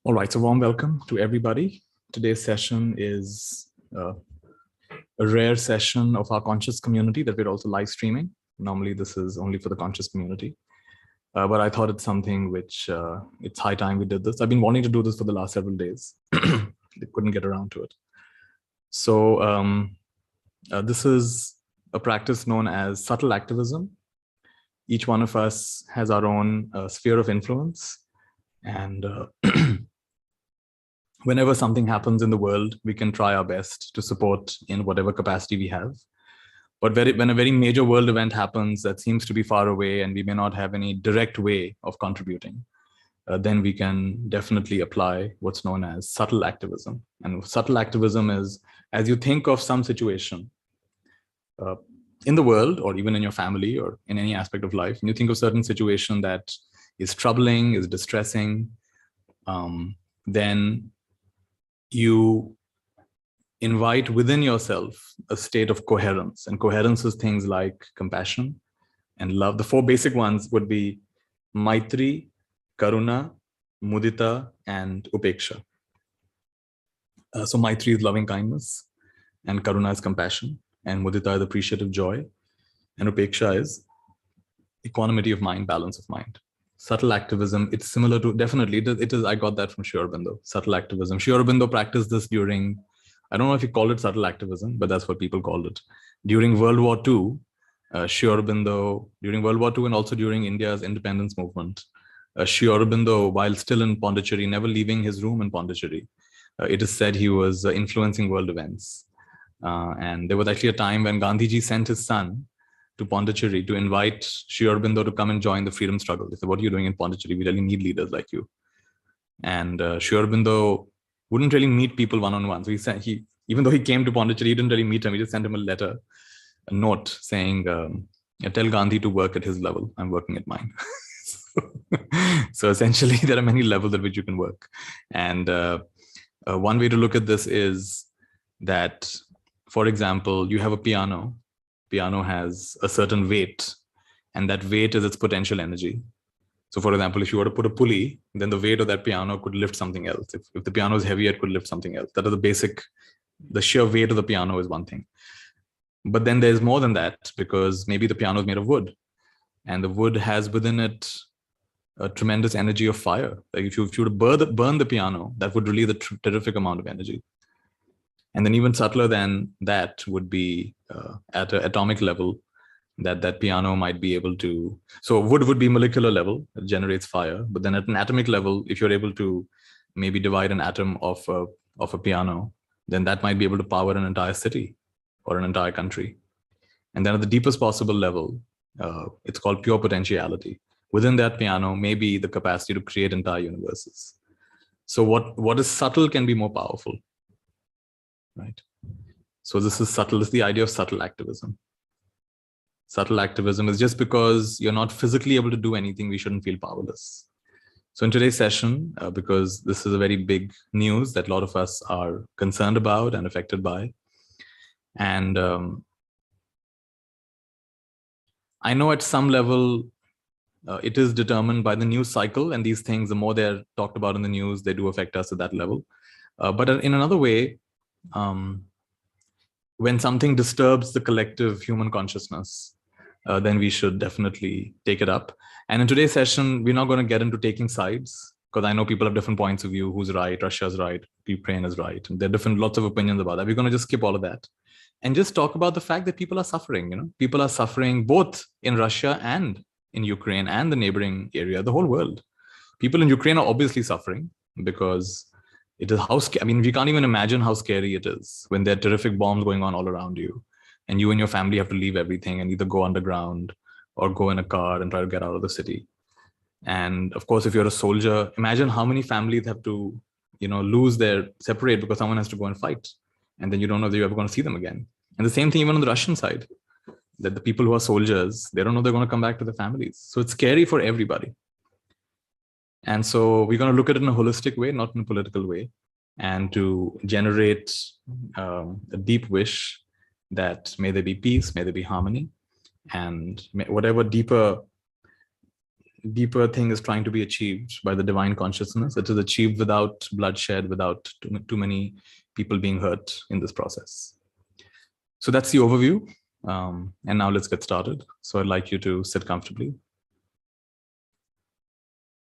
All right, so warm welcome to everybody. Today's session is a rare session of our conscious community that we're also live streaming. Normally, this is only for the conscious community, but I thought it's something which it's high time we did this. I've been wanting to do this for the last several days. They couldn't get around to it. So this is a practice known as subtle activism. Each one of us has our own sphere of influence, and whenever something happens in the world, we can try our best to support in whatever capacity we have. But when a very major world event happens that seems to be far away and we may not have any direct way of contributing, then we can definitely apply what's known as subtle activism. And subtle activism is, as you think of some situation in the world or even in your family or in any aspect of life, and you think of a certain situation that is troubling, is distressing, then you invite within yourself a state of coherence. And coherence is things like compassion and love. The four basic ones would be Maitri, Karuna, Mudita, and Upeksha. So Maitri is loving kindness, and Karuna is compassion, and Mudita is appreciative joy, and Upeksha is equanimity of mind, balance of mind. Subtle activism, it's similar to, definitely, it is I got that from Sri Aurobindo, subtle activism. Sri Aurobindo practiced this during, I don't know if he called it subtle activism, but that's what people called it. During World War II, Sri Aurobindo, during World War II and also during India's independence movement, Sri Aurobindo, while still in Pondicherry, never leaving his room in Pondicherry, it is said he was influencing world events. And there was actually a time when Gandhiji sent his son to Pondicherry to invite Sri Aurobindo to come and join the freedom struggle. They said, what are you doing in Pondicherry? We really need leaders like you. And Sri Aurobindo wouldn't really meet people one-on-one. So even though he came to Pondicherry, he didn't really meet him. He just sent him a letter, a note saying, tell Gandhi to work at his level. I'm working at mine. So essentially, there are many levels at which you can work. And one way to look at this is that, for example, you have a piano. Piano has a certain weight, and that weight is its potential energy. So for example, if you were to put a pulley, then the weight of that piano could lift something else. If the piano is heavy, it could lift something else. That is the sheer weight of the piano is one thing. But then there's more than that, because maybe the piano is made of wood, and the wood has within it a tremendous energy of fire. Like if you were to burn the piano, that would release a terrific amount of energy. And then even subtler than that would be at an atomic level, that piano might be able to, so wood would be molecular level, it generates fire, but then at an atomic level, if you're able to maybe divide an atom of a piano, then that might be able to power an entire city or an entire country. And then at the deepest possible level, it's called pure potentiality. Within that piano, maybe the capacity to create entire universes. So what is subtle can be more powerful. Right. So this is subtle. It's the idea of subtle activism. Subtle activism is just because you're not physically able to do anything, we shouldn't feel powerless. So in today's session, because this is a very big news that a lot of us are concerned about and affected by, and I know at some level it is determined by the news cycle, and these things, the more they're talked about in the news, they do affect us at that level. But in another way, when something disturbs the collective human consciousness, then we should definitely take it up. And in today's session, we're not going to get into taking sides, because I know people have different points of view. Who's right? Russia's right. Ukraine is right. And there are lots of opinions about that. We're going to just skip all of that and just talk about the fact that people are suffering. People are suffering both in Russia and in Ukraine and the neighboring area, the whole world. People in Ukraine are obviously suffering because it is we can't even imagine how scary it is when there are terrific bombs going on all around you, and you and your family have to leave everything and either go underground or go in a car and try to get out of the city. And of course, if you're a soldier, imagine how many families have to, separate because someone has to go and fight, and then you don't know that you're ever going to see them again. And the same thing even on the Russian side, that the people who are soldiers, they don't know they're going to come back to their families. So it's scary for everybody. And so we're going to look at it in a holistic way, not in a political way, and to generate a deep wish that may there be peace, may there be harmony, and whatever deeper deeper thing is trying to be achieved by the divine consciousness. It is achieved without bloodshed, without too many people being hurt in this process. So that's the overview. And now let's get started. So I'd like you to sit comfortably.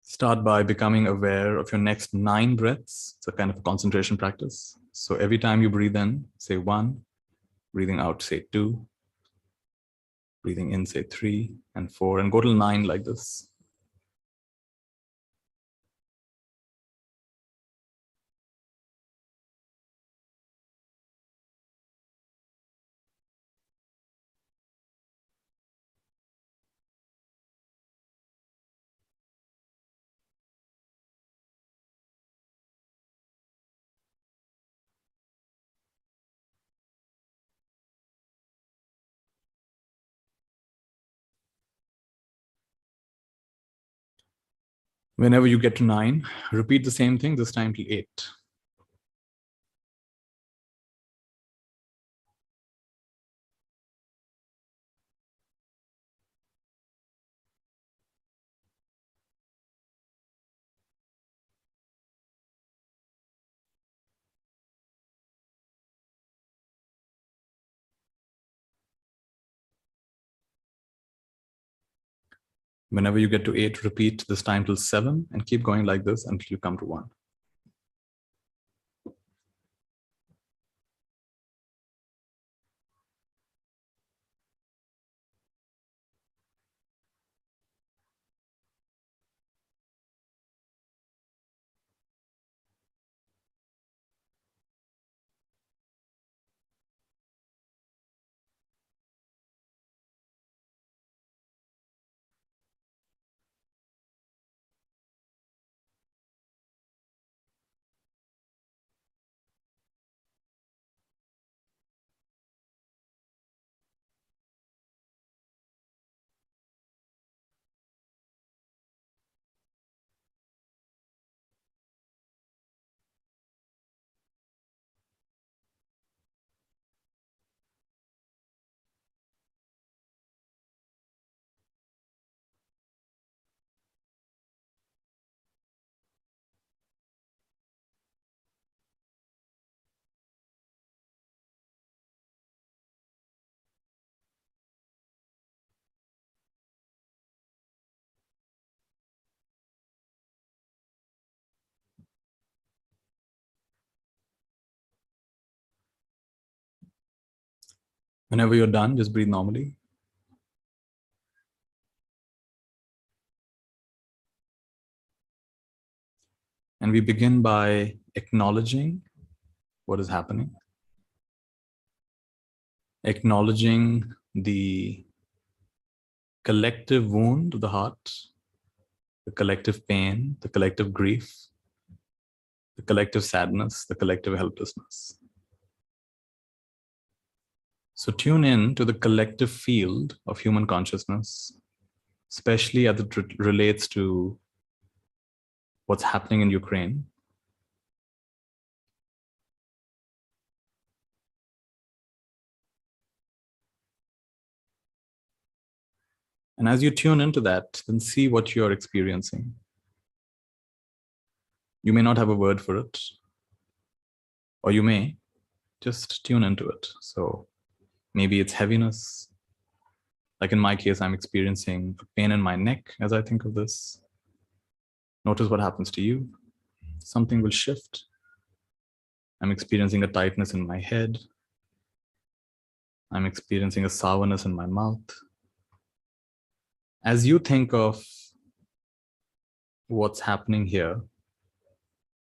Start by becoming aware of your next 9 breaths. It's a kind of a concentration practice. So every time you breathe in, say 1, breathing out, say 2, breathing in, say 3 and 4, and go till 9 like this. Whenever you get to 9, repeat the same thing, this time till 8. Whenever you get to 8, repeat this time till 7 and keep going like this until you come to 1. Whenever you're done, just breathe normally. And we begin by acknowledging what is happening, acknowledging the collective wound of the heart, the collective pain, the collective grief, the collective sadness, the collective helplessness. So tune in to the collective field of human consciousness, especially as it relates to what's happening in Ukraine. And as you tune into that, then see what you're experiencing. You may not have a word for it, or you may just tune into it. So maybe it's heaviness. Like in my case, I'm experiencing a pain in my neck as I think of this. Notice what happens to you. Something will shift. I'm experiencing a tightness in my head. I'm experiencing a sourness in my mouth. As you think of what's happening here,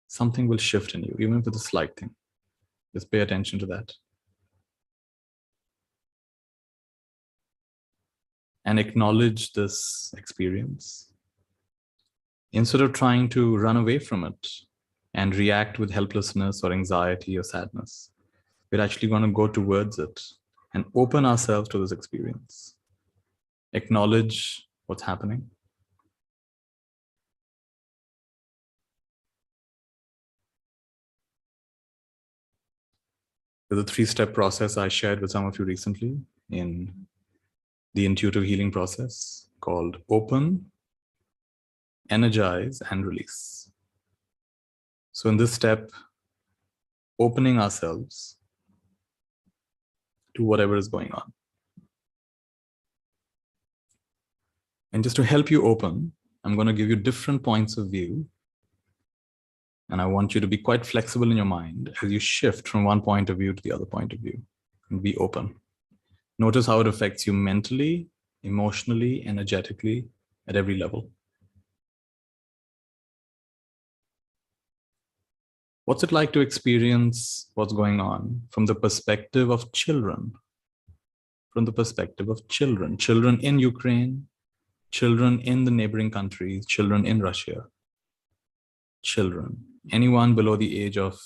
something will shift in you, even if it's a slight thing. Just pay attention to that. And acknowledge this experience. Instead of trying to run away from it and react with helplessness or anxiety or sadness, we're actually going to go towards it and open ourselves to this experience. Acknowledge what's happening. There's a 3-step process I shared with some of you recently in the intuitive healing process called open, energize, and release. So in this step, opening ourselves to whatever is going on. And just to help you open, I'm going to give you different points of view. And I want you to be quite flexible in your mind as you shift from one point of view to the other point of view, and be open. Notice how it affects you mentally, emotionally, energetically, at every level. What's it like to experience what's going on from the perspective of children? From the perspective of children, children in Ukraine, children in the neighboring countries, children in Russia, children, anyone below the age of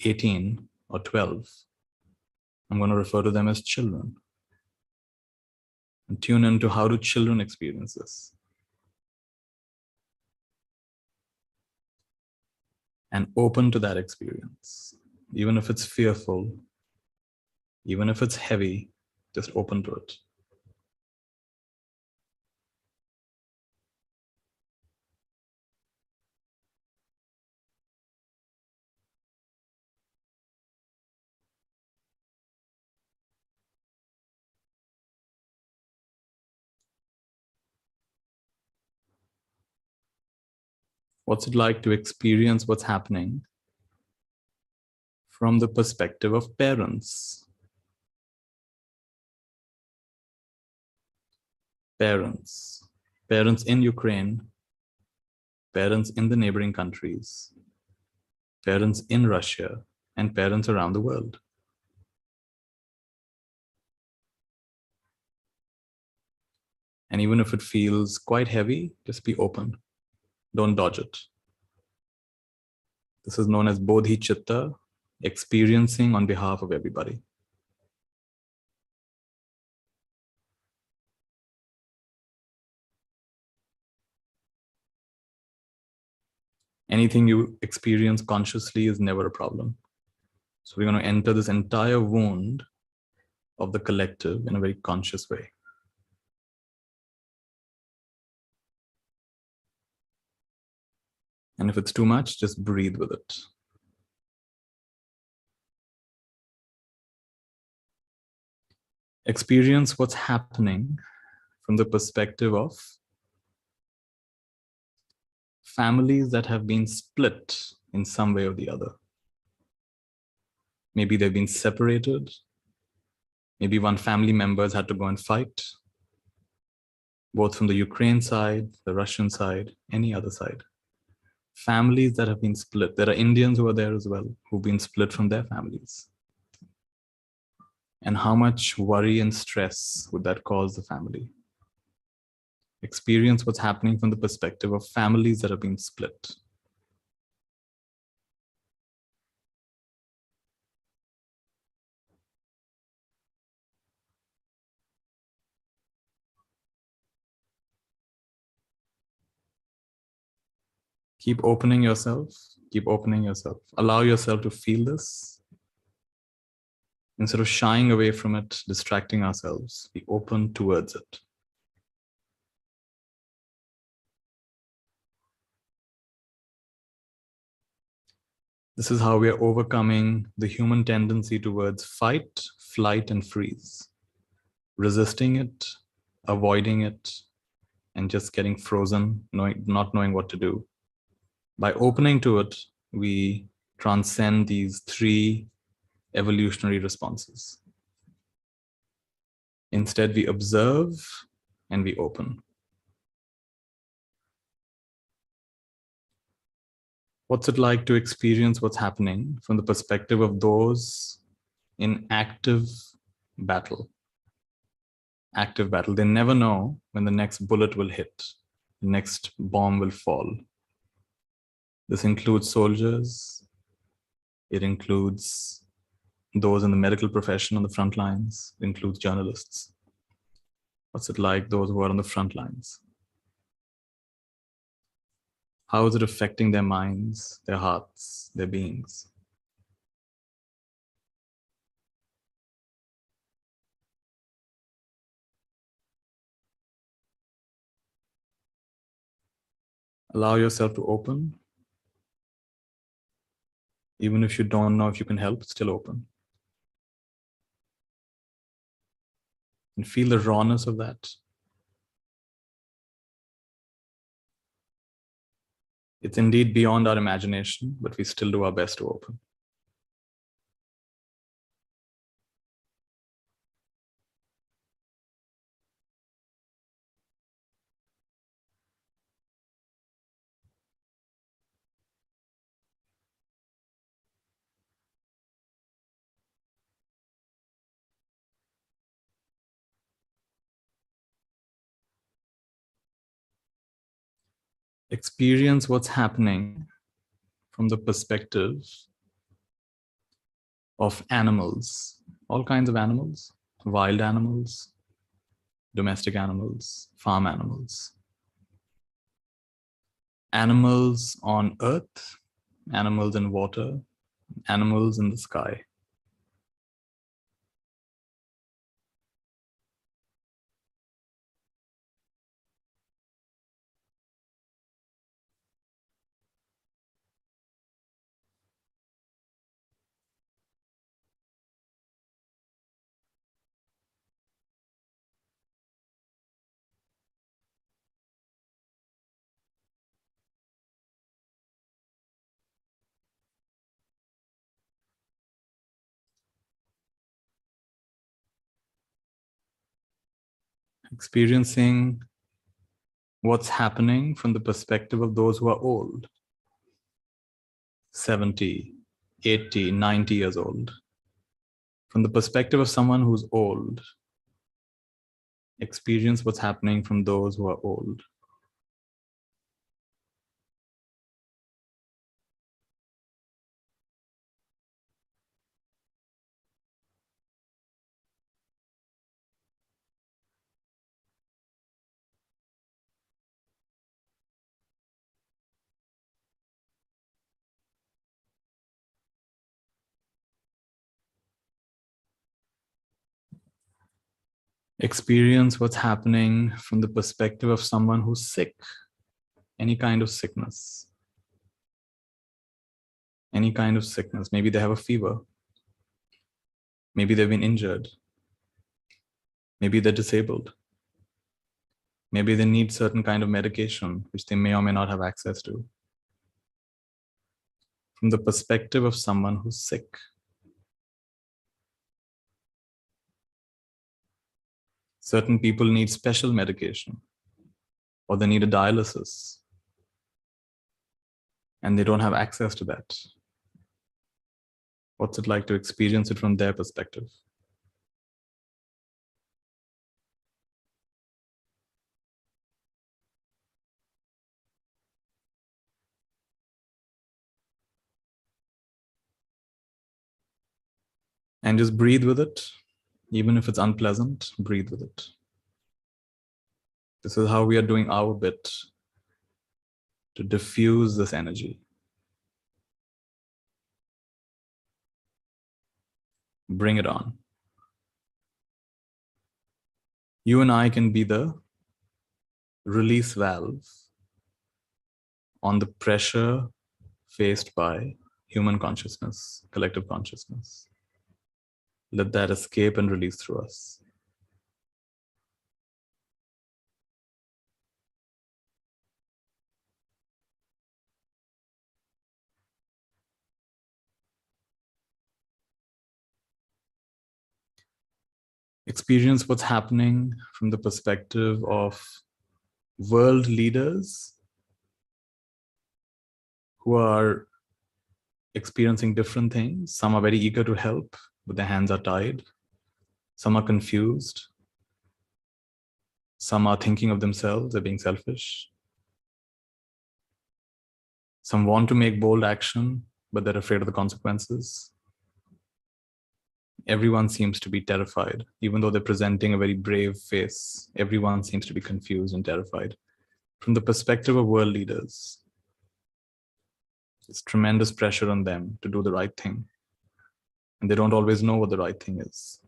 18 or 12, I'm going to refer to them as children. And tune into how do children experience this. And open to that experience. Even if it's fearful, even if it's heavy, just open to it. What's it like to experience what's happening from the perspective of parents? Parents. Parents in Ukraine, parents in the neighboring countries, parents in Russia, and parents around the world. And even if it feels quite heavy, just be open. Don't dodge it. This is known as bodhicitta, experiencing on behalf of everybody. Anything you experience consciously is never a problem. So we're going to enter this entire wound of the collective in a very conscious way. And if it's too much, just breathe with it. Experience what's happening from the perspective of families that have been split in some way or the other. Maybe they've been separated. Maybe one family member has had to go and fight, both from the Ukraine side, the Russian side, any other side. Families that have been split. There are Indians who are there as well, who've been split from their families. And how much worry and stress would that cause the family? Experience what's happening from the perspective of families that have been split. Keep opening yourself. Keep opening yourself. Allow yourself to feel this. Instead of shying away from it, distracting ourselves, be open towards it. This is how we are overcoming the human tendency towards fight, flight, and freeze. Resisting it, avoiding it, and just getting frozen, not knowing what to do. By opening to it, we transcend these three evolutionary responses. Instead, we observe and we open. What's it like to experience what's happening from the perspective of those in active battle? Active battle. They never know when the next bullet will hit, the next bomb will fall. This includes soldiers. It includes those in the medical profession on the front lines. It includes journalists. What's it like, those who are on the front lines? How is it affecting their minds, their hearts, their beings? Allow yourself to open. Even if you don't know if you can help, still open. And feel the rawness of that. It's indeed beyond our imagination, but we still do our best to open. Experience what's happening from the perspective of animals, all kinds of animals, wild animals, domestic animals, farm animals, animals on earth, animals in water, animals in the sky. Experiencing what's happening from the perspective of those who are old, 70, 80, 90 years old. From the perspective of someone who's old, experience what's happening from those who are old. Experience what's happening from the perspective of someone who's sick, any kind of sickness. Any kind of sickness. Maybe they have a fever. Maybe they've been injured. Maybe they're disabled. Maybe they need certain kind of medication, which they may or may not have access to. From the perspective of someone who's sick. Certain people need special medication, or they need a dialysis, and they don't have access to that. What's it like to experience it from their perspective? And just breathe with it. Even if it's unpleasant, breathe with it. This is how we are doing our bit to diffuse this energy. Bring it on. You and I can be the release valve on the pressure faced by human consciousness, collective consciousness. Let that escape and release through us. Experience what's happening from the perspective of world leaders who are experiencing different things. Some are very eager to help, but their hands are tied. Some are confused. Some are thinking of themselves, they're being selfish. Some want to make bold action, but they're afraid of the consequences. Everyone seems to be terrified, even though they're presenting a very brave face. Everyone seems to be confused and terrified. From the perspective of world leaders, there's tremendous pressure on them to do the right thing. And they don't always know what the right thing is.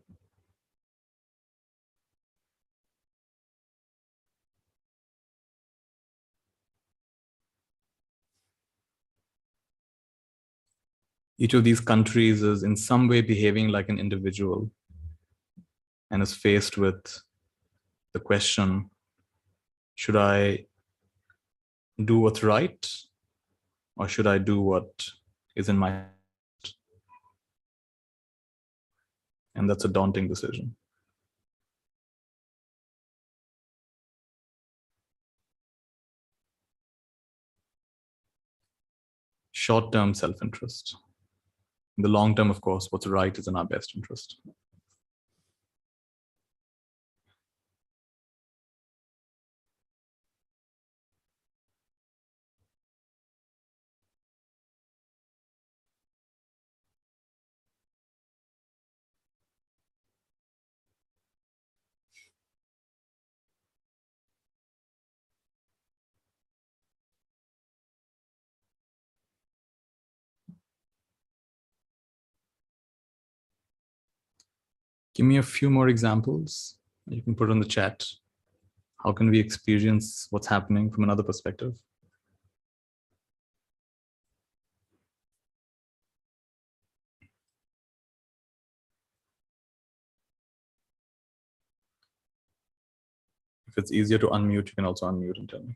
each of these countries is in some way behaving like an individual and is faced with the question, should I do what's right, or should I do what is in my, and that's a daunting decision. Short-term self-interest. In the long term, of course, what's right is in our best interest. Give me a few more examples. You can put on the chat. How can we experience what's happening from another perspective? If it's easier to unmute, you can also unmute and tell me.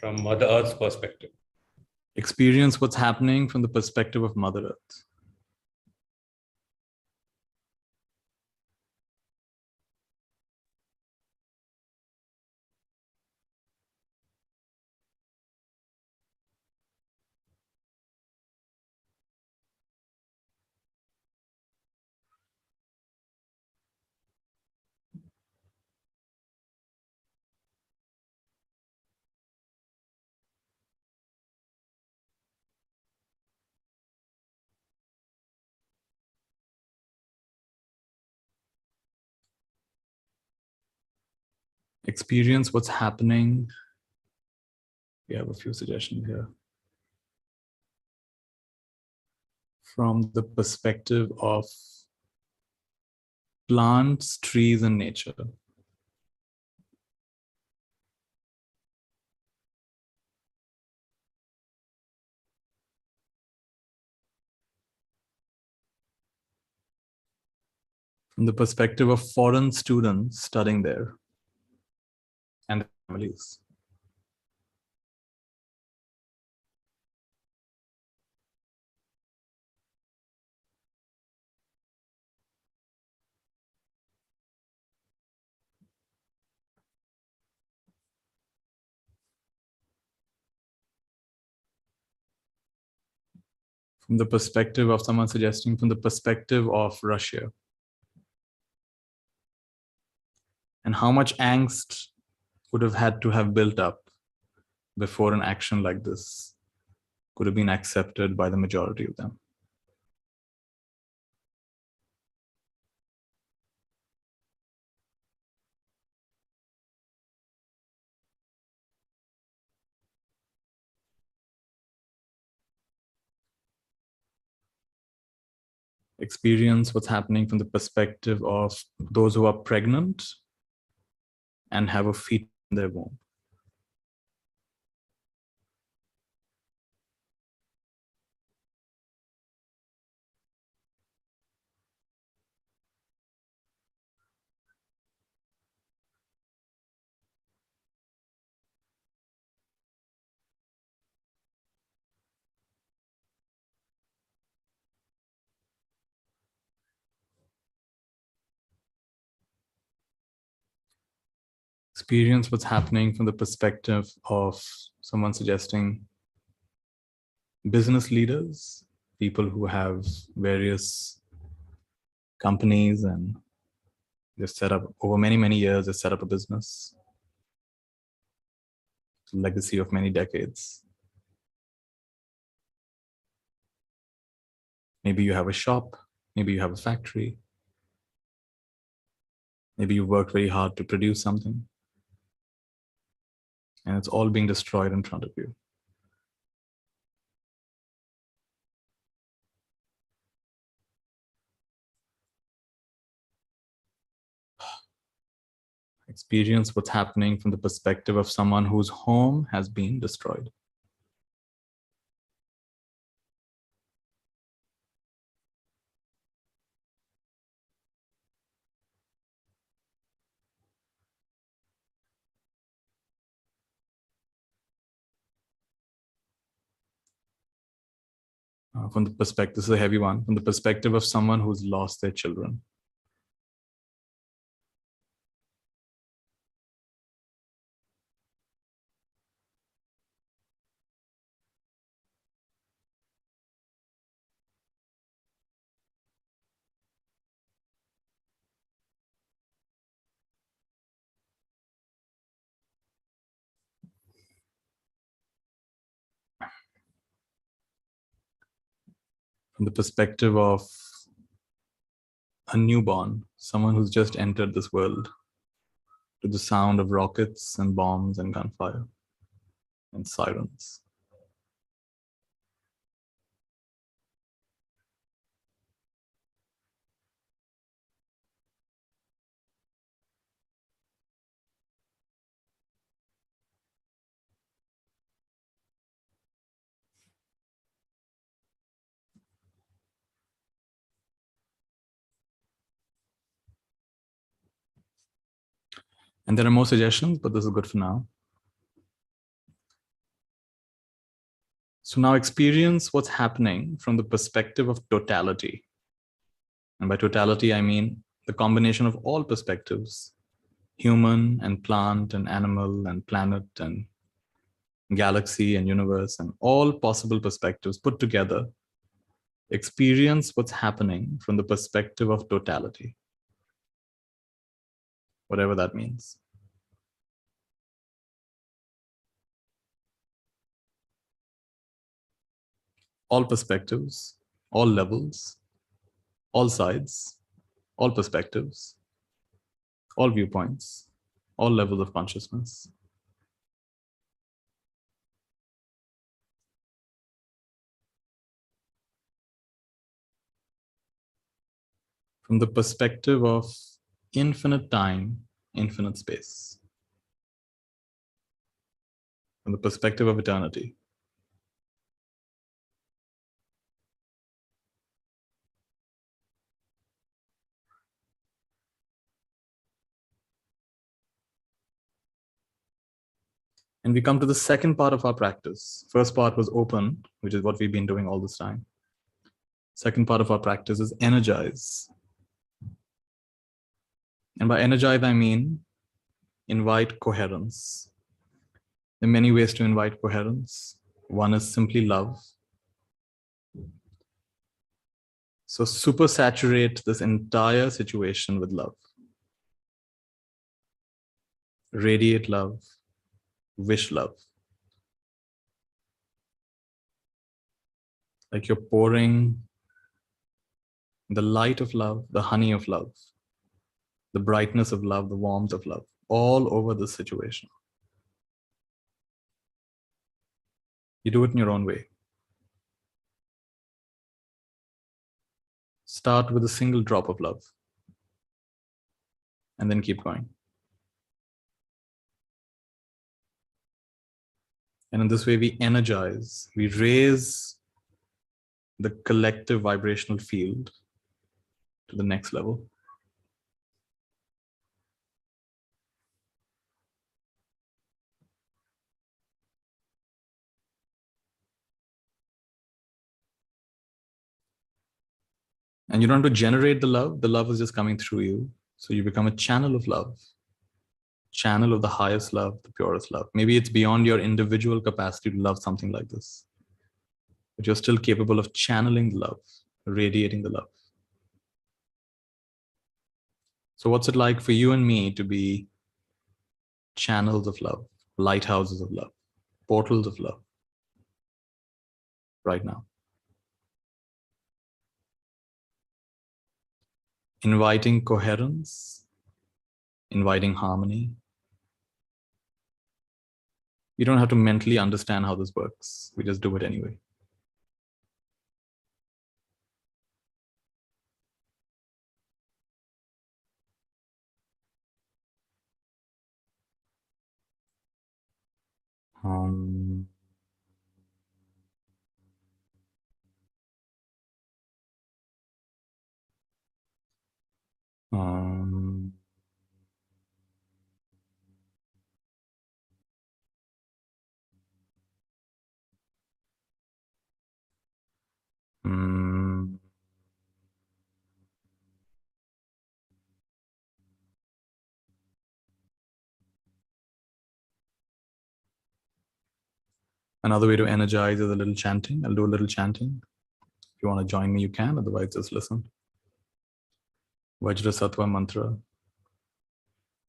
From Mother Earth's perspective. Experience what's happening from the perspective of Mother Earth. Experience what's happening. We have a few suggestions here. From the perspective of plants, trees, and nature. From the perspective of foreign students studying there and their families. From the perspective of someone suggesting from the perspective of Russia. And how much angst would have had to have built up before an action like this could have been accepted by the majority of them. Experience what's happening from the perspective of those who are pregnant and have a fetus in their womb. Experience what's happening from the perspective of someone suggesting business leaders, people who have various companies and they've set up over many, many years, they set up a business, legacy of many decades. Maybe you have a shop, maybe you have a factory, maybe you worked very hard to produce something. And it's all being destroyed in front of you. Experience what's happening from the perspective of someone whose home has been destroyed. From the perspective, this is a heavy one, from the perspective of someone who's lost their children. From the perspective of a newborn, someone who's just entered this world to the sound of rockets and bombs and gunfire and sirens. And there are more suggestions, but this is good for now. So now experience what's happening from the perspective of totality. And by totality, I mean the combination of all perspectives, human and plant and animal and planet and galaxy and universe and all possible perspectives put together. Experience what's happening from the perspective of totality, whatever that means. All perspectives, all levels, all sides, all perspectives, all viewpoints, all levels of consciousness. From the perspective of infinite time, infinite space. From the perspective of eternity. And we come to the second part of our practice. First part was open, which is what we've been doing all this time. Second part of our practice is energize. And by energize, I mean invite coherence. There are many ways to invite coherence. One is simply love. So supersaturate this entire situation with love. Radiate love, wish love. Like you're pouring the light of love, the honey of love, the brightness of love, the warmth of love, all over this situation. You do it in your own way. Start with a single drop of love and then keep going. And in this way, we energize, we raise the collective vibrational field to the next level. And you don't have to generate the love is just coming through you. So you become a channel of love, channel of the highest love, the purest love. Maybe it's beyond your individual capacity to love something like this, but you're still capable of channeling the love, radiating the love. So what's it like for you and me to be channels of love, lighthouses of love, portals of love right now? Inviting coherence, inviting harmony, You don't have to mentally understand how this works. We just do it anyway. Um, um, um, Another way to energize is a little chanting. I'll do a little chanting. If you want to join me, you can. Otherwise, just listen. Vajra Sattva mantra.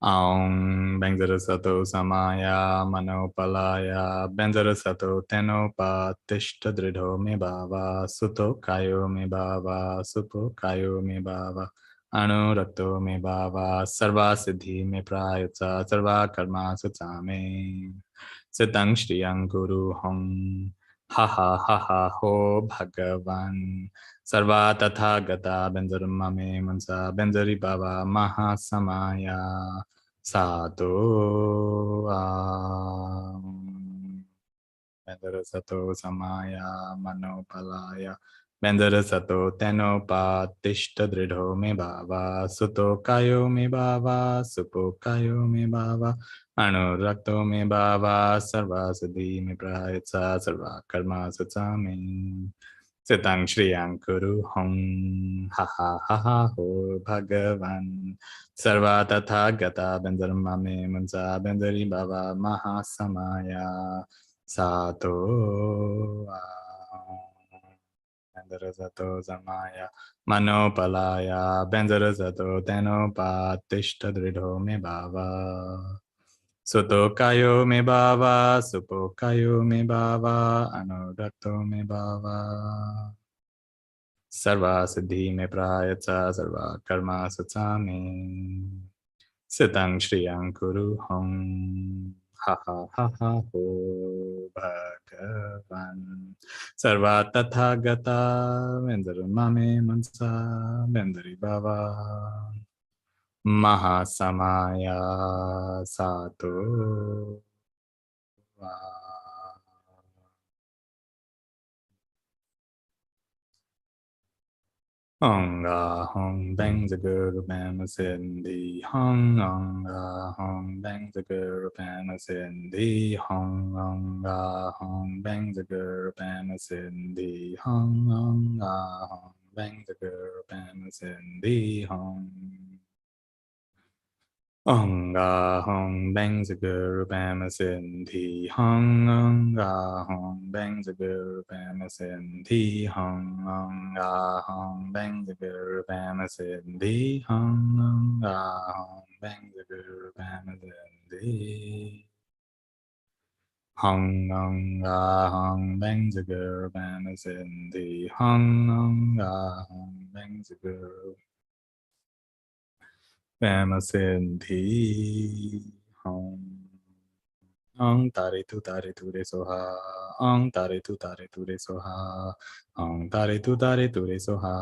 Aum Benzara Sato Samaya Manopalaya Benzara Sato Tenopa Tishta Dridho Me Bhava Suto Kayo Me Bhava Supo Kayo Me Bhava Anurakto Me Bhava Sarva Siddhi Me Prayatsa Sarva Karma Sutsame Sitang Shriyang Guru Hong Ha ha ha ha ho Bhagavan Sarva Tatha Gata Benzarma Me Mansa Benzari Bhava Mahasamaya Sato Bendara Sato Samaya Manopalaya Bendara Sato Tenopa Tishta Dridho Me Bhava Suto Kayo Me Bhava Supo Kayo Me Bhava Anurakto Me Bhava Sarva Siddhi Me Prayatsa Sarva Karma Satsame Sitang Shriyang Kuru Hong Ha ha ha ha ho Bhagavan Sarva Tatha Gata Benzarma Me Mansa Benzari Bhava Mahasamaya Sato Benzarazato Zamaya Manopalaya Benzarazato Tenopa Tishta Dridho Me Bhava Suto Kayo Me Bhava Supo Kayo Me Bhava Anudakto Me Bhava Sarva Siddhi Me Prayatsa Sarva Karma Satsame Sitang Shriyang Kuru Hong Ha ha ha ha ho Bhagavan Sarva Tatha Gata Vendarumame Mansa Vendari Bhava Mahasamaya Sato Anga hong bang the guru bama sindi hong anga hong bang the guru bama sindi hong anga hong bang the guru bama sindi hong anga hong bang the guru bama sindi hong Anga hong bang the guru bama sindhi hong anga hong bang the guru bama sindhi hong anga hong bang the guru bama sindhi hong anga hong bang the guru bama sindhi hong anga hong bang the guru bama sindhi hong anga hong bang the guru bama sindhi hong tare tu re soha tare tu re soha tare tu re soha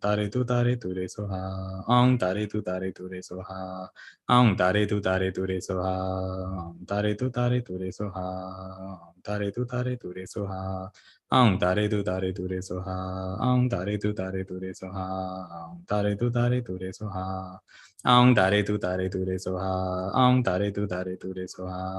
tare tu re soha tare tu re soha tare tu re soha tare tu re soha tare tu re soha tare tu re soha tare tu re soha tare tu re soha tare tu re soha tare tu re soha tare tu re soha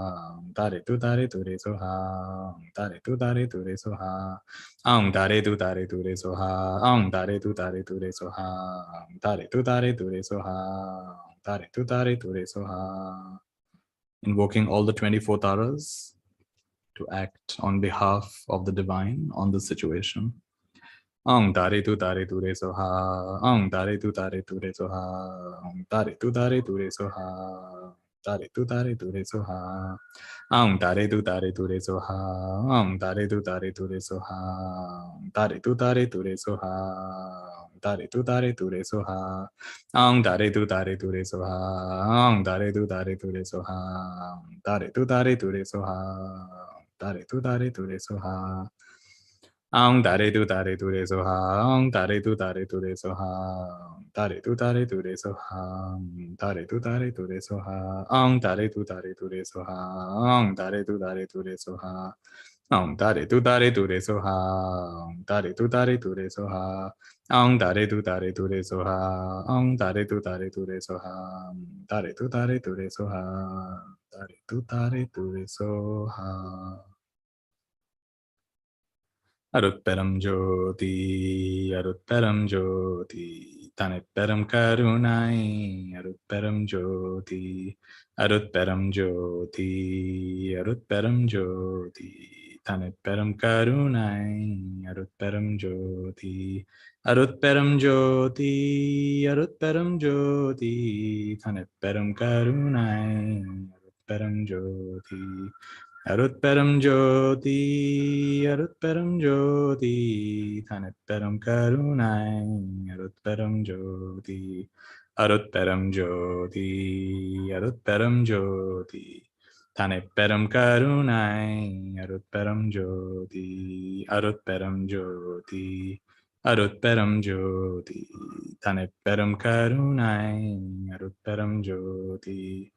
tare tu re soha tare tu re soha tare tu re soha tare tu re soha tare tu re soha. Invoking all the 24 taras to act on behalf of the divine on this situation. Tare tu re soha. Tare tu re soha. Tare tu re soha. Tare tu re soha. Tare tu re soha. Tare tu re soha. Tare tu re soha. Tare tu re soha. Tare tu re soha. Tare tu re soha. Tare tu re soha. Tare tu re soha. Tare tu re soha. Tare tu re soha. Tare tu re soha. Tare tu re soha. Tare tu re soha. Tare tu re soha. Tare tu re soha. Tare tu re soha. Tare tu re soha. Tare tu re soha. Tare tu re soha. Tare tu re soha. Arutperam Jyoti, Arutperam Jyoti, Tanitperam Karunai, Arutperam Jyoti, Arutperam Jyoti, Arutperam Jyoti, Tanitperam Karunai, Arutperam Jyoti, Arutperam Jyoti, Arutperam Jyoti, Tanitperam Karunai, Arutperam Jyoti. Arutperam Jyoti, Arutperam Jyoti, Thanetperam Karunai, Arutperam Jyoti, Arutperam Jyoti, Arutperam Jyoti, Thanetperam Karunai, Arutperam Jyoti, Arutperam Jyoti, Arutperam Jyoti, Thanetperam Karunai, Arutperam Jyoti,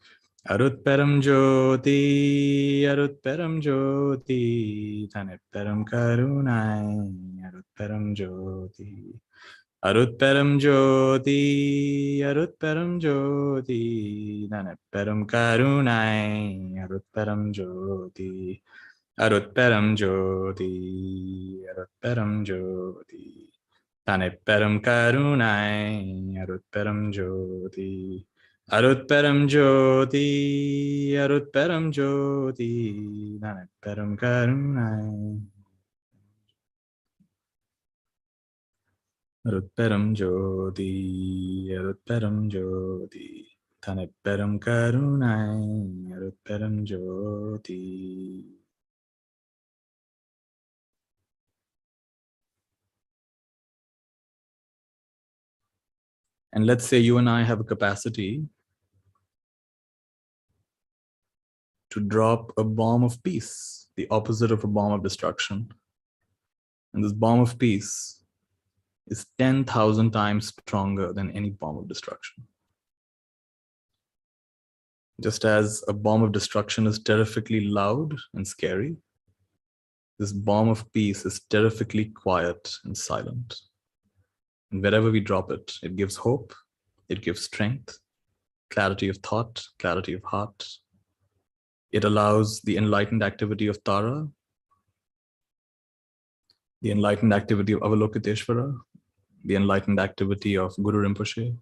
Arutperam Jyoti, Arutperam Jyoti, Tanitperam Karunai, Arutperam Jyoti, Arutperam Jyoti, Arutperam Jyoti, Tanitperam Karunai, Arutperam Jyoti, Arutperam Jyoti, Arutperam Jyoti, Tanitperam Karunai, Arutperam Jyoti. Arutperam Jyoti, Arutperam Jyoti, Nanatperam Karunai. Arutperam Jyoti, Arutperam Jyoti, Tanatperam Karunai, Arutperam Jyoti. And let's say you and I have a capacity to drop a bomb of peace, the opposite of a bomb of destruction. And this bomb of peace is 10,000 times stronger than any bomb of destruction. Just as a bomb of destruction is terrifically loud and scary, this bomb of peace is terrifically quiet and silent. And wherever we drop it, it gives hope, it gives strength, clarity of thought, clarity of heart. It allows the enlightened activity of Tara, the enlightened activity of Avalokiteshvara, the enlightened activity of Guru Rinpoche,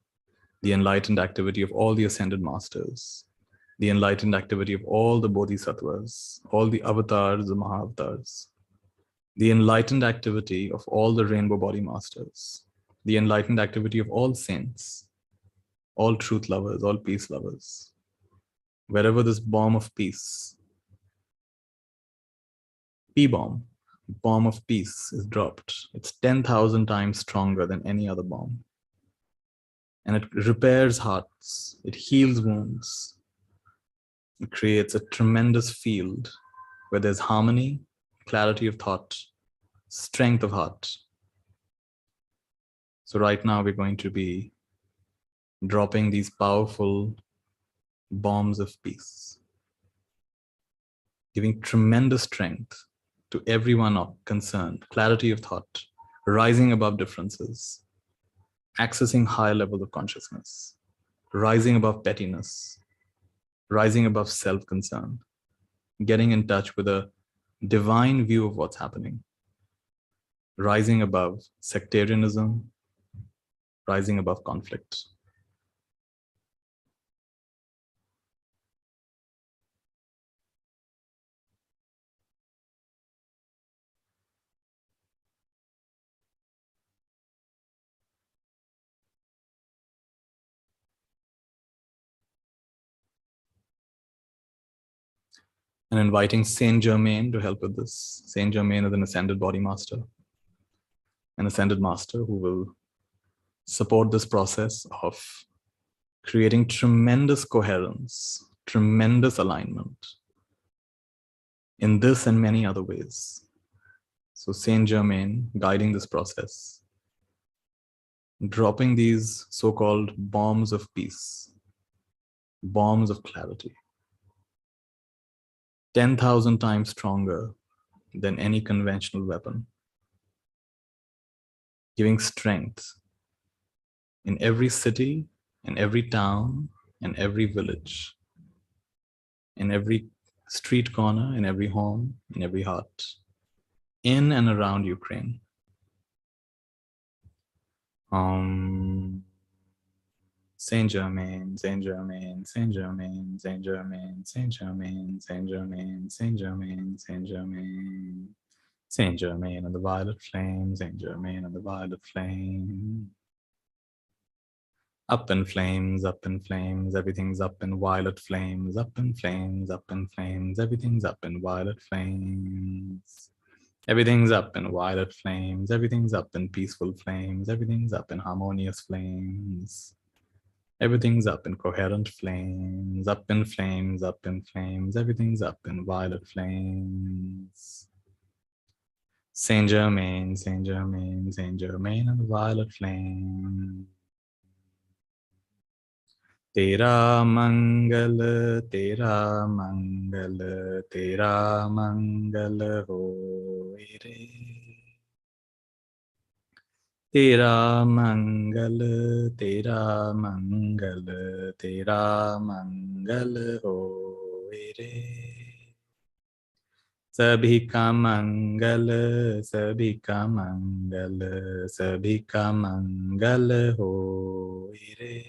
the enlightened activity of all the ascended masters, the enlightened activity of all the bodhisattvas, all the avatars, the mahavatars, the enlightened activity of all the rainbow body masters, the enlightened activity of all saints, all truth lovers, all peace lovers. Wherever this bomb of peace, P-bomb, bomb of peace is dropped, it's 10,000 times stronger than any other bomb. And it repairs hearts, it heals wounds, it creates a tremendous field where there's harmony, clarity of thought, strength of heart. So right now we're going to be dropping these powerful bombs of peace, giving tremendous strength to everyone concerned, clarity of thought, rising above differences, accessing higher levels of consciousness, rising above pettiness, rising above self-concern, getting in touch with a divine view of what's happening, rising above sectarianism, rising above conflict. And inviting Saint Germain to help with this. Saint Germain is an ascended body master, an ascended master who will support this process of creating tremendous coherence, tremendous alignment in this and many other ways. So Saint Germain guiding this process, dropping these so-called bombs of peace, bombs of clarity, 10,000 times stronger than any conventional weapon, giving strength in every city, in every town, in every village, in every street corner, in every home, in every heart, in and around Ukraine. Saint Germain, Saint Germain, Saint Germain, Saint Germain, Saint Germain, Saint Germain, Saint Germain, Saint Germain, Saint Germain and the violet flame, Saint Germain and the violet flame. Up in flames, everything's up in violet flames, up in flames, everything's up in violet flames. Everything's up in violet flames, everything's up in peaceful flames, everything's up in harmonious flames. Everything's up in coherent flames, up in flames, everything's up in violet flames. Saint Germain, Saint Germain, Saint Germain and the violet flame. Tera mangal, tera mangal, tera mangal hoye re. Tera mangal, tera mangal, tera mangal hoye re. सभी का मंगल, सभी का मंगल, सभी का मंगल होए रे.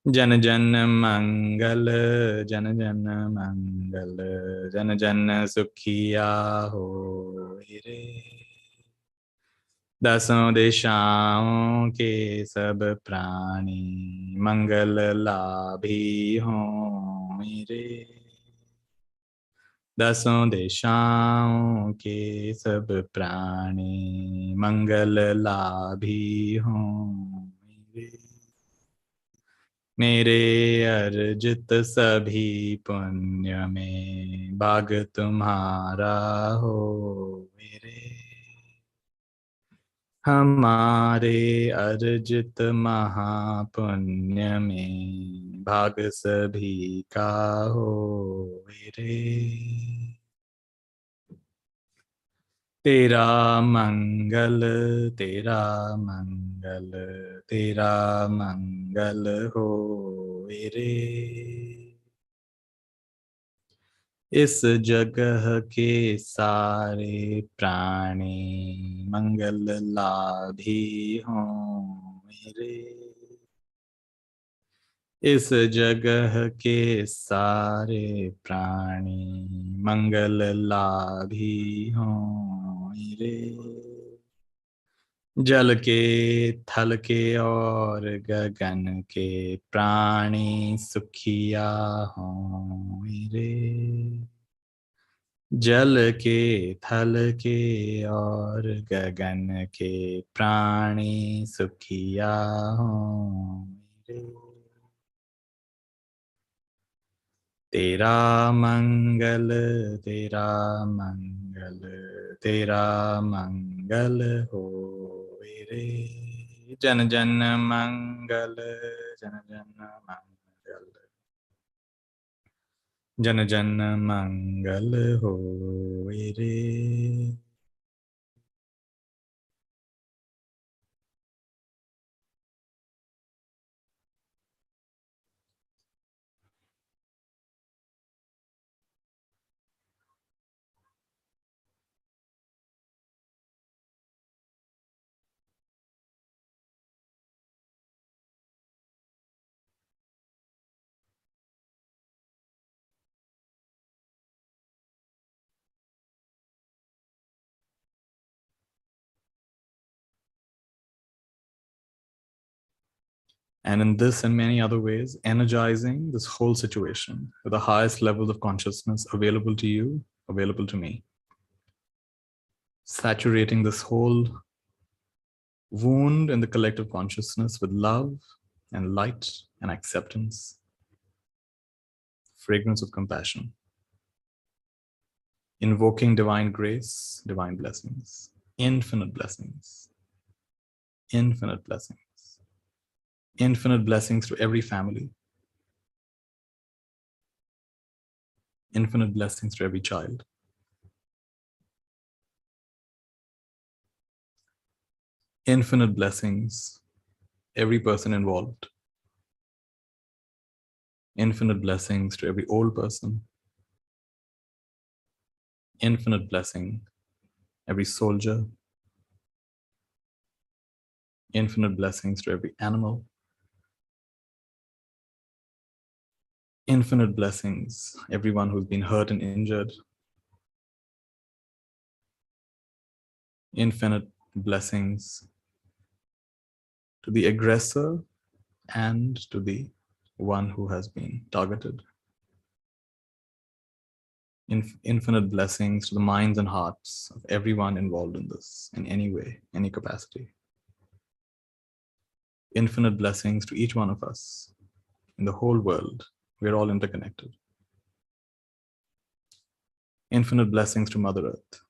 जन जन मंगल, जन जन मंगल, जन जन सुखिया होए रे. दसों दिशाओं के सब प्राणी मंगल लाभी हों रे. दसों दिशाओं के सब प्राणी मंगल लाभी हों रे. मेरे अर्जित सभी पुण्य में भाग तुम्हारा हो मेरे. हमारे अर्जित महापुण्य में भाग सभी का हो रे. तेरा मंगल, तेरा मंगल, तेरा मंगल हो रे. इस जगह के सारे प्राणी मंगल लाभी हों रे. इस जगह के सारे प्राणी मंगल लाभी हों रे. जल के, थल के और गगन के प्राणी सुखिया हों रे. जल के, थल के और गगन के प्राणी सुखिया हों रे. तेरा मंगल, तेरा मंगल, तेरा मंगल हो रे. जन जन मंगल, जन जन मंगल, जन जन मंगल हो रे. And in this and many other ways, energizing this whole situation with the highest levels of consciousness available to you, available to me. Saturating this whole wound in the collective consciousness with love and light and acceptance, fragrance of compassion, invoking divine grace, divine blessings, infinite blessings, infinite blessings, infinite blessings to every family, infinite blessings to every child, infinite blessings, every person involved, infinite blessings to every old person, infinite blessing, every soldier, infinite blessings to every animal, infinite blessings, everyone who's been hurt and injured, infinite blessings to the aggressor and to the one who has been targeted. Infinite blessings to the minds and hearts of everyone involved in this in any way, any capacity. Infinite blessings to each one of us in the whole world. We're all interconnected. Infinite blessings to Mother Earth.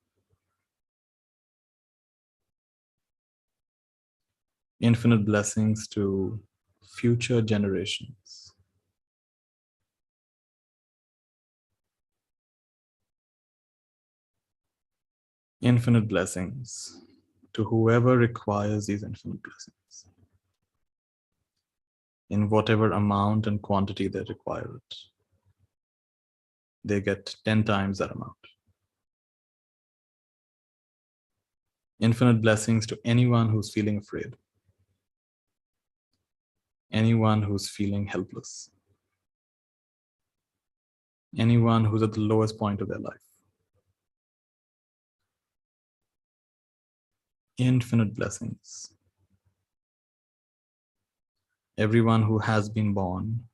Infinite blessings to future generations. Infinite blessings to whoever requires these infinite blessings in whatever amount and quantity they require it. They get 10 times that amount. Infinite blessings to anyone who's feeling afraid, anyone who's feeling helpless, anyone who's at the lowest point of their life. Infinite blessings. Everyone who has been born,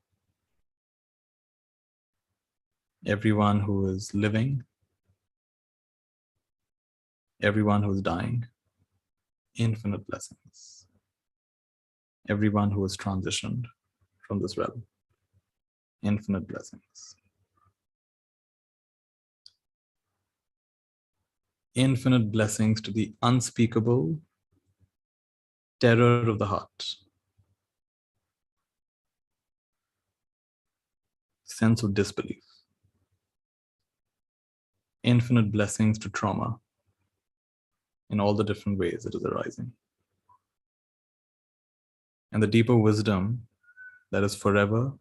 everyone who is living, everyone who's dying. Infinite blessings. Everyone who has transitioned from this realm. Infinite blessings. Infinite blessings to the unspeakable terror of the heart, sense of disbelief. Infinite blessings to trauma in all the different ways it is arising. And the deeper wisdom that is forever,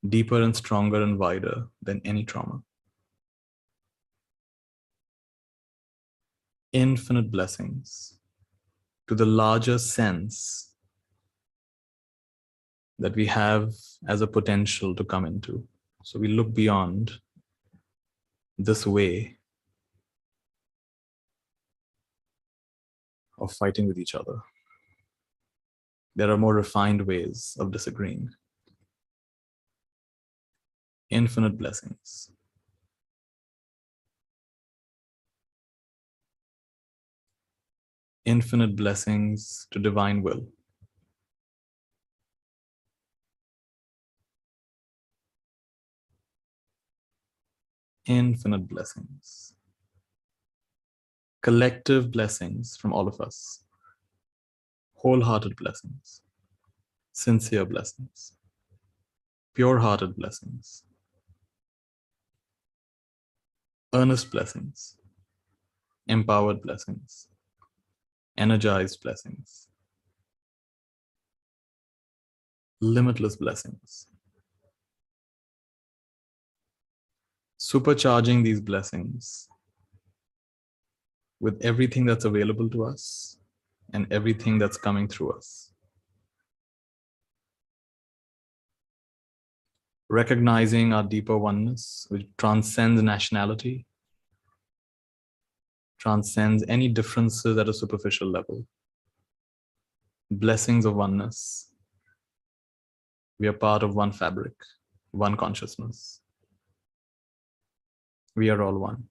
deeper and stronger and wider than any trauma. Infinite blessings to the larger sense that we have as a potential to come into. So we look beyond this way of fighting with each other. There are more refined ways of disagreeing. Infinite blessings. Infinite blessings to divine will. Infinite blessings. Collective blessings from all of us. Wholehearted blessings. Sincere blessings. Pure-hearted blessings. Earnest blessings. Empowered blessings. Energized blessings. Limitless blessings. Supercharging these blessings with everything that's available to us and everything that's coming through us. Recognizing our deeper oneness, which transcends nationality, transcends any differences at a superficial level. Blessings of oneness. We are part of one fabric, one consciousness. We are all one.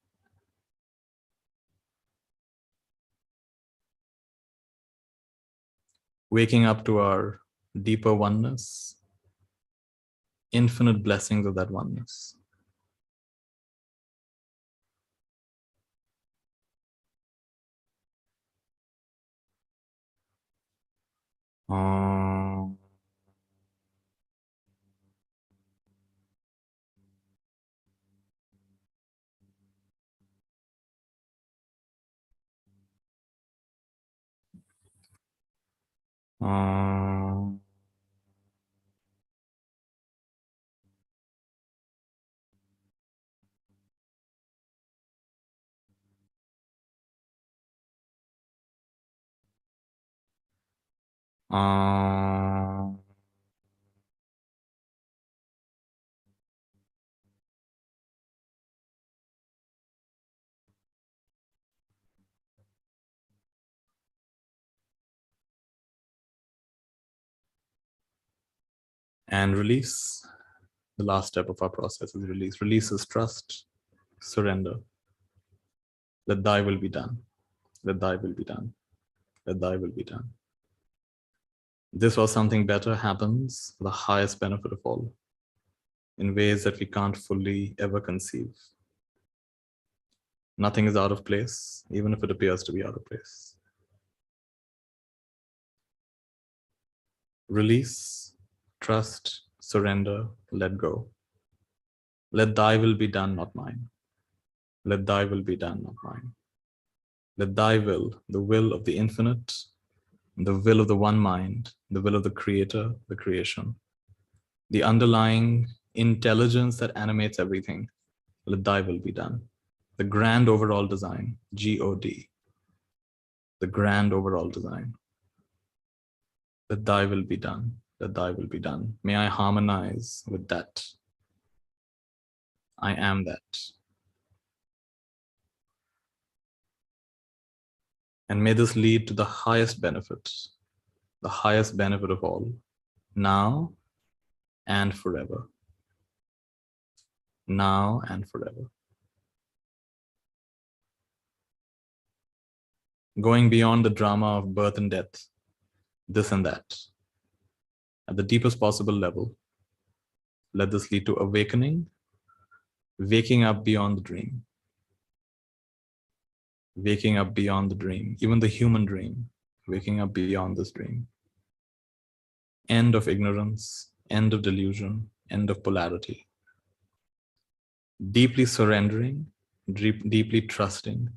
waking up to our deeper oneness, infinite blessings of that oneness. Om. Om. Om. And release. The last step of our process is release. Release is trust, surrender. Let thy will be done. Let thy will be done. Let thy will be done. This or something better happens for the highest benefit of all, in ways that we can't fully ever conceive. Nothing is out of place, even if it appears to be out of place. Release, trust, surrender, let go. Let thy will be done, not mine. Let thy will be done, not mine. Let thy will, the will of the infinite, the will of the one mind, the will of the creator, the creation, the underlying intelligence that animates everything, let thy will be done. The grand overall design, G-O-D, the grand overall design. Let thy will be done. Let thy will be done. May I harmonize with that. I am that. And may this lead to the highest benefit of all, now and forever. Now and forever. Going beyond the drama of birth and death, this and that. At the deepest possible level, let this lead to awakening, waking up beyond the dream. Waking up beyond the dream, even the human dream, waking up beyond this dream. End of ignorance, end of delusion, end of polarity. Deeply surrendering, deeply trusting.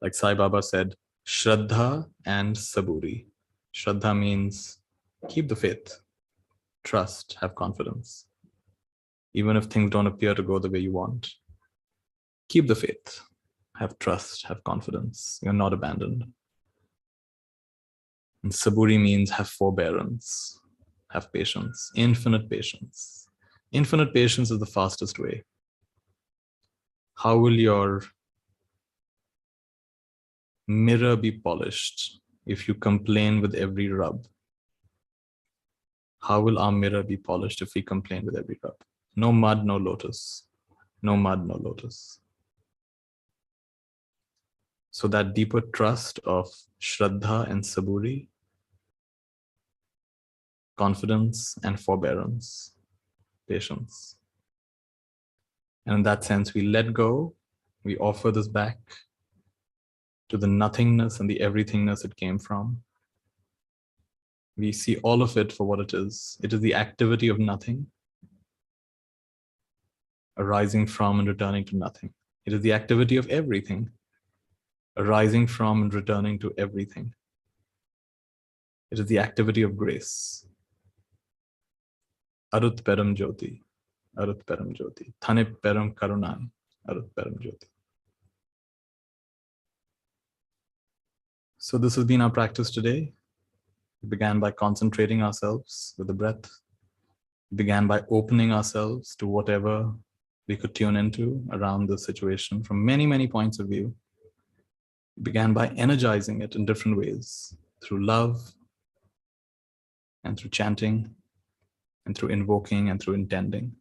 Like Sai Baba said, Shraddha and Saburi. Shraddha means keep the faith, trust, have confidence. Even if things don't appear to go the way you want, keep the faith, have trust, have confidence. You're not abandoned. And Saburi means have forbearance, have patience, infinite patience. Infinite patience is the fastest way. How will your mirror be polished if you complain with every rub? How will our mirror be polished if we complain with every rub? No mud, no lotus. No mud, no lotus. So that deeper trust of Shraddha and Saburi, confidence and forbearance, patience. And in that sense, we let go, we offer this back to the nothingness and the everythingness it came from. We see all of it for what it is. It is the activity of nothing, arising from and returning to nothing. It is the activity of everything, arising from and returning to everything. It is the activity of grace. Arut Peram Jyoti, Arut Peram Jyoti, Thanip Peram Karunai, Arut Peram Jyoti. So this has been our practice today. We began by concentrating ourselves with the breath. We began by opening ourselves to whatever we could tune into around the situation from many, many points of view. We began by energizing it in different ways, through love and through chanting and through invoking and through intending.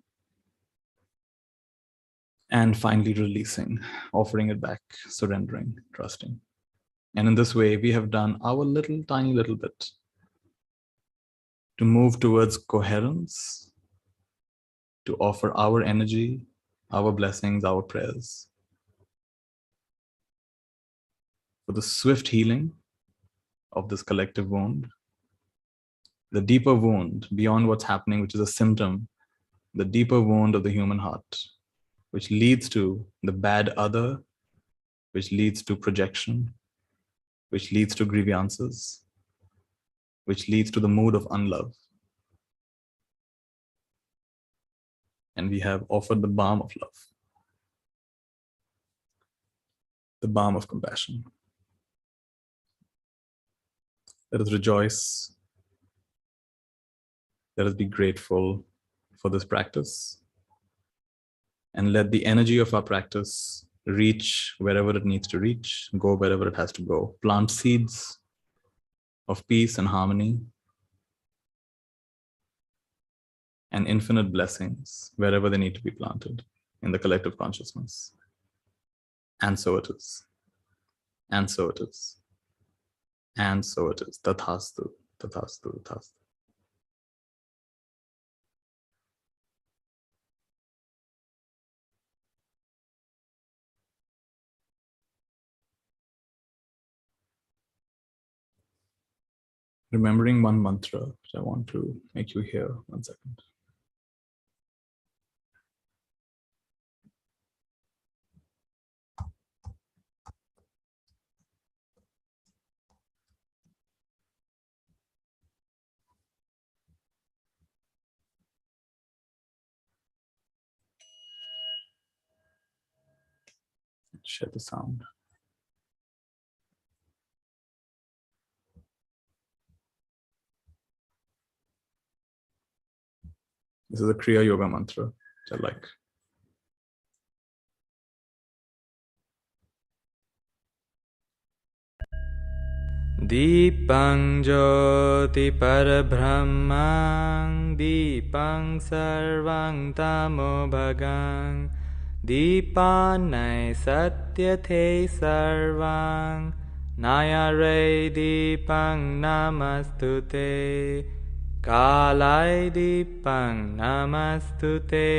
And finally releasing, offering it back, surrendering, trusting. And in this way, we have done our little, tiny little bit to move towards coherence, to offer our energy, our blessings, our prayers for the swift healing of this collective wound, the deeper wound beyond what's happening, which is a symptom, the deeper wound of the human heart, which leads to the bad other, which leads to projection, which leads to grievances, which leads to the mood of unlove. And we have offered the balm of love, the balm of compassion. Let us rejoice. Let us be grateful for this practice. And let the energy of our practice reach wherever it needs to reach, go wherever it has to go. Plant seeds of peace and harmony and infinite blessings wherever they need to be planted in the collective consciousness. And so it is. And so it is. And so it is. Tathastu, tathastu, tathastu. Remembering one mantra, which I want to make you hear. 1 second. Share the sound. This is a Kriya Yoga mantra, which I like. Dīpaṃ jyoti parabrahmaṃ Dīpaṃ sarvaṃ tamo bhagaṃ Dīpānai satyate sarvaṃ Nayare dīpaṃ namastute Kālai dīpaṃ namastute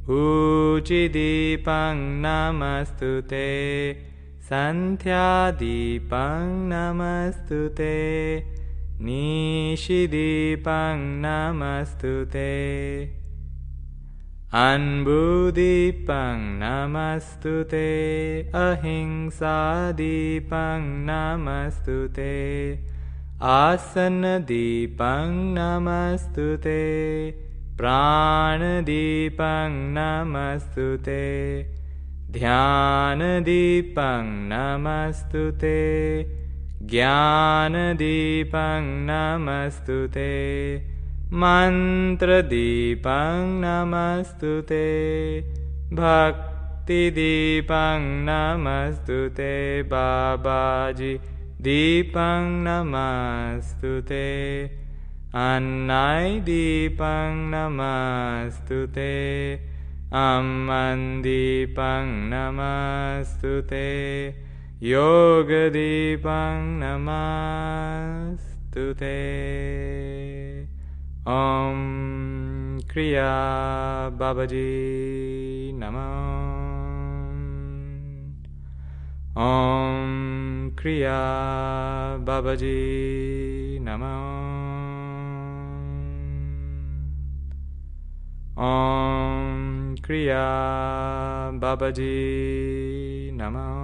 Uci dīpaṃ namastute Santhya-dīpaṃ namastute, Nishi-dīpaṃ namastute, Anbu-dīpaṃ namastute, Ahimsa-dīpaṃ namastute, Asana-dīpaṃ namastute, Prana-dīpaṃ namastute, Dhyana-dīpaṃ namastute, Jnana-dīpaṃ namastute, Mantra-dīpaṃ namastute, Bhakti-dīpaṃ namastute, Babaji-dīpaṃ namastute, Annai-dīpaṃ namastute, Amman-dīpaṃ namastute, Yoga-dīpaṃ namastute. Om Kriya Babaji Namah. Om Kriya Babaji Namah. Om Kriya Babaji Namah.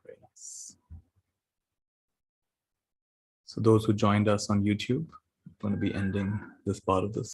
Very nice. So those who joined us on YouTube, I'm going to be ending this part of this